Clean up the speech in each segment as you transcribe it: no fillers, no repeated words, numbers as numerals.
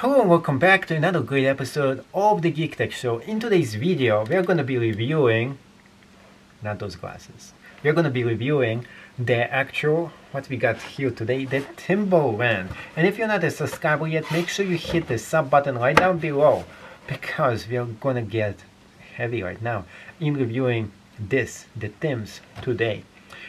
Hello and welcome back to another great episode of the Geek Tech Show. In today's video, we are going to be reviewing, not those glasses, we are going to be reviewing the actual, what we got here today, the Timberland. And if you're not a subscriber yet, make sure you hit the sub button right down below, because we are going to get heavy right now in reviewing this, the Timbs, today.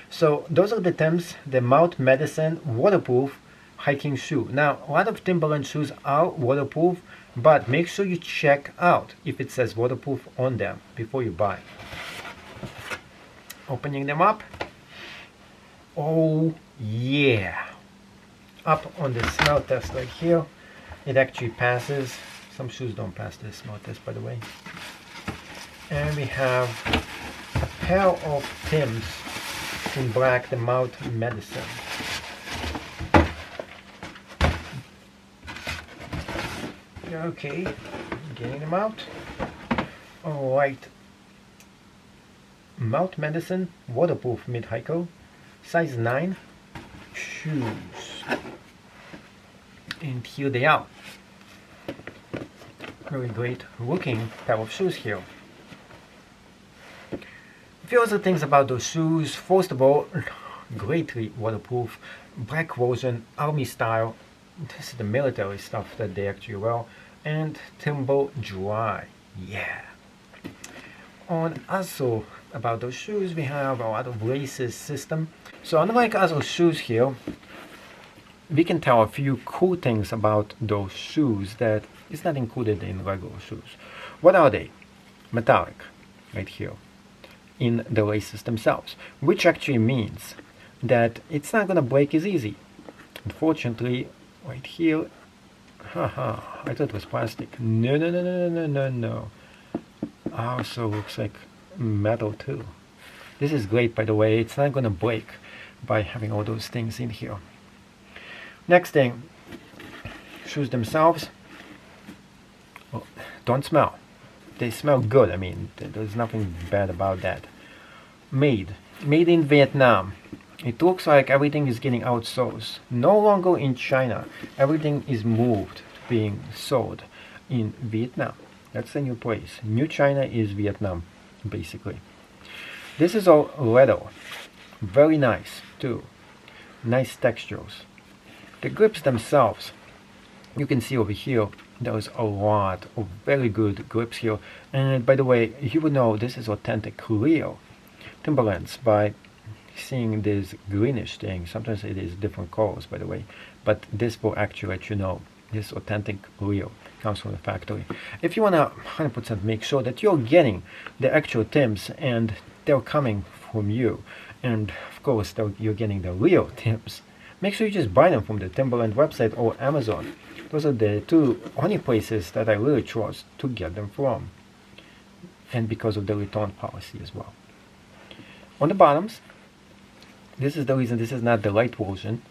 So those are the Timbs, the Maddsen waterproof hiking shoe. Now, a lot of Timberland shoes are waterproof, but make sure you check out if it says waterproof on them before you buy. Opening them up. Oh yeah! Up on the smell test right here, it actually passes. Some shoes don't pass the smell test, by the way. And we have a pair of Timbs in black, the Maddsen. Okay, getting them out. Alright. Maddsen waterproof mid-hiker, size 9 shoes. And here they are. Very great looking pair of shoes here. A few other things about those shoes. First of all, greatly waterproof, black version, army style. This is the military stuff that they actually wear. And TimberDry, yeah. Also about those shoes, we have a lot of laces system. So unlike other shoes here, we can tell a few cool things about those shoes that is not included in regular shoes. What are they? Metallic, right here, in the laces themselves, which actually means that it's not gonna break as easy. Unfortunately, right here, haha, I thought it was plastic. No. Also looks like metal too. This is great, by the way. It's not gonna break by having all those things in here. Next thing, shoes themselves, well, don't smell. They smell good. I mean, there's nothing bad about that. Made in Vietnam. It looks like everything is getting outsourced. No longer in China. Everything is moved, being sold in Vietnam. That's the new place. New China is Vietnam, basically. This is all leather. Very nice, too. Nice textures. The grips themselves, you can see over here, there's a lot of very good grips here. And by the way, you would know this is authentic real Timberlands by seeing this greenish thing. Sometimes it is different colors, by the way, but this will actually let you know this authentic real comes from the factory. If you want to 100% make sure that you're getting the actual Timbs and they're coming from you, and of course you're getting the real Timbs, make sure you just buy them from the Timberland website or Amazon. Those are the two only places that I really trust to get them from, and because of the return policy as well. On the bottoms, this is the reason this is not the light version.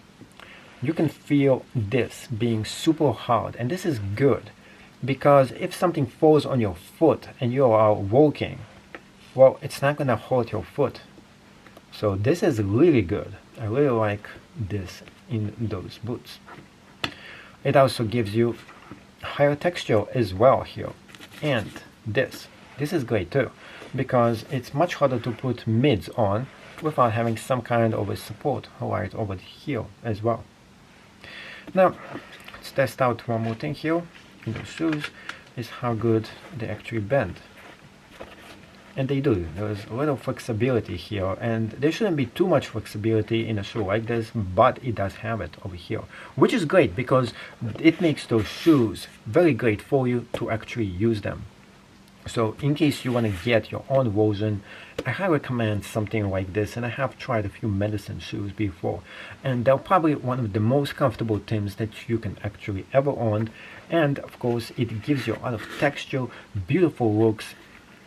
You can feel this being super hard, and this is good because if something falls on your foot and you are walking, well, it's not gonna hurt your foot. So this is really good. I really like this in those boots. It also gives you higher texture as well here. And this is great too, because it's much harder to put mids on without having some kind of a support right over here as well. Now, let's test out one more thing here in those shoes, is how good they actually bend. And they do. There's a little flexibility here, and there shouldn't be too much flexibility in a shoe like this, but it does have it over here, which is great because it makes those shoes very great for you to actually use them. So in case you want to get your own version, I highly recommend something like this, and I have tried a few Maddsen shoes before, and they're probably one of the most comfortable Timbs that you can actually ever own. And of course it gives you a lot of texture, beautiful looks,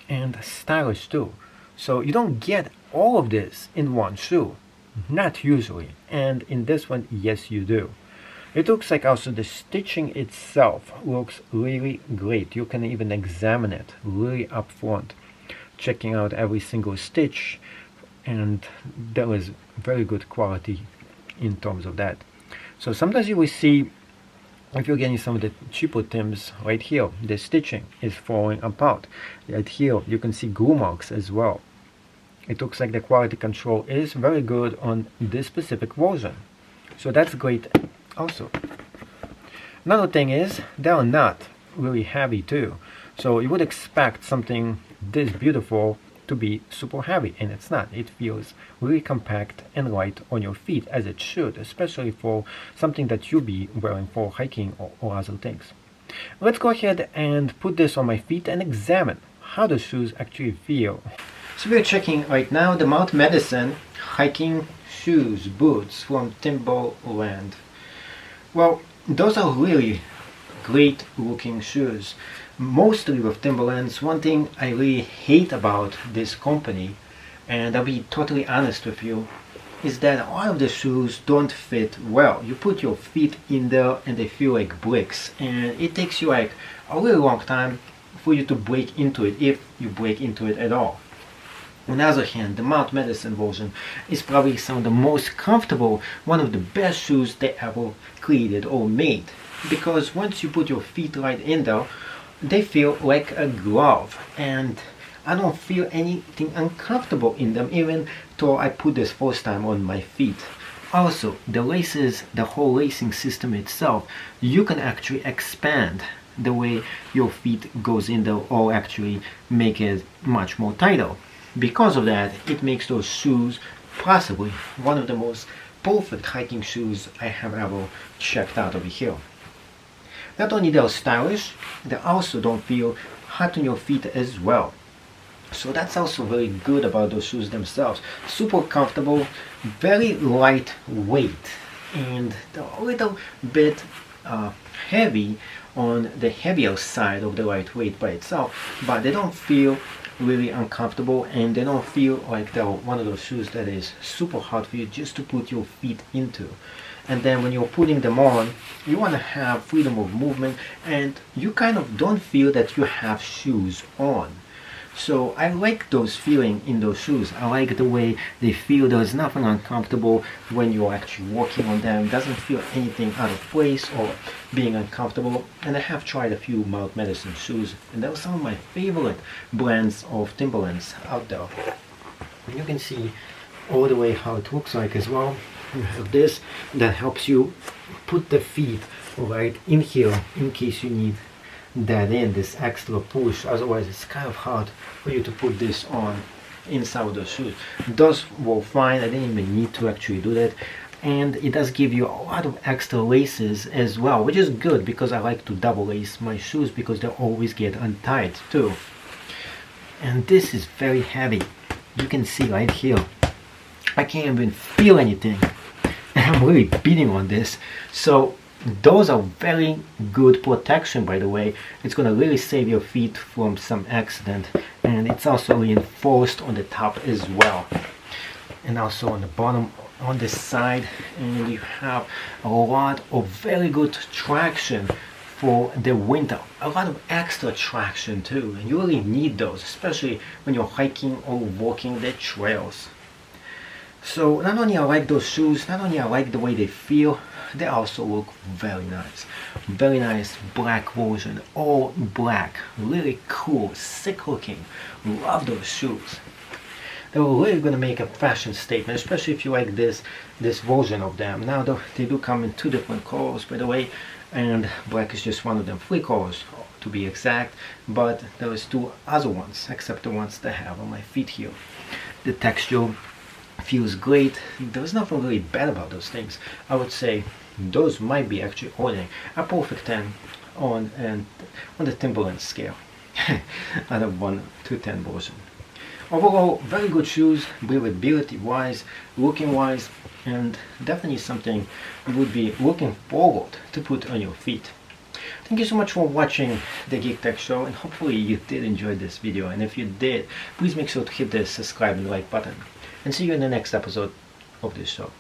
and stylish too. So you don't get all of this in one shoe, not usually, and in this one, yes you do. It looks like also the stitching itself looks really great. You can even examine it really up front, checking out every single stitch, and there is very good quality in terms of that. So sometimes you will see if you're getting some of the cheaper Timbs, right here, the stitching is falling apart. Right here, you can see glue marks as well. It looks like the quality control is very good on this specific version. So that's great also. Another thing is, they are not really heavy too. So you would expect something this beautiful to be super heavy, and it's not. It feels really compact and light on your feet, as it should, especially for something that you'll be wearing for hiking or other things. Let's go ahead and put this on my feet and examine how the shoes actually feel. So we're checking right now the Maddsen hiking shoes, boots from Timberlands. Well, those are really great looking shoes. Mostly with Timberlands, one thing I really hate about this company, and I'll be totally honest with you, is that all of the shoes don't fit well. You put your feet in there and they feel like bricks, and it takes you like a really long time for you to break into it, if you break into it at all. On the other hand, the Maddsen version is probably some of the most comfortable, one of the best shoes they ever created or made, because once you put your feet right in there, they feel like a glove, and I don't feel anything uncomfortable in them, even though I put this first time on my feet. Also, the laces, the whole lacing system itself, you can actually expand the way your feet goes in there, or actually make it much more tighter. Because of that, it makes those shoes possibly one of the most perfect hiking shoes I have ever checked out over here. Not only they're stylish, they also don't feel hot on your feet as well. So that's also very good about those shoes themselves. Super comfortable, very lightweight, and they're a little bit heavy on the heavier side of the lightweight by itself, but they don't feel really uncomfortable, and they don't feel like they're one of those shoes that is super hard for you just to put your feet into. And then when you're putting them on, you want to have freedom of movement, and you kind of don't feel that you have shoes on. So I like those feeling in those shoes. I like the way they feel. There's nothing uncomfortable when you're actually walking on them. It doesn't feel anything out of place or being uncomfortable. And I have tried a few Maddsen shoes, and those are some of my favorite brands of Timberlands out there. And you can see all the way how it looks like as well. You have this that helps you put the feet right in here in case you need that in, this extra push. Otherwise it's kind of hard for you to put this on inside of the shoes. Those were fine. I didn't even need to actually do that, and it does give you a lot of extra laces as well, which is good because I like to double lace my shoes because they always get untied too. And this is very heavy. You can see right here I can't even feel anything. I'm really beating on this. So those are very good protection, by the way. It's going to really save your feet from some accident, and it's also reinforced on the top as well, and also on the bottom on this side, and you have a lot of very good traction for the winter, a lot of extra traction too, and you really need those, especially when you're hiking or walking the trails. So not only I like those shoes, not only I like the way they feel, they also look very nice. Very nice black version, all black, really cool, sick looking. Love those shoes. They were really going to make a fashion statement, especially if you like this version of them. Now they do come in two different colors, by the way, and black is just one of them, 3 colors to be exact, but there is 2 other ones, except the ones that I have on my feet here. The texture feels great. There's nothing really bad about those things. I would say those might be actually earning a perfect 10 on the Timberlands scale out of 1 to 10 version. Overall, very good shoes, breathability wise, looking wise, and definitely something you would be looking forward to put on your feet. Thank you so much for watching the Geek Tech Show, and hopefully you did enjoy this video, and if you did, please make sure to hit the subscribe and like button, and see you in the next episode of this show.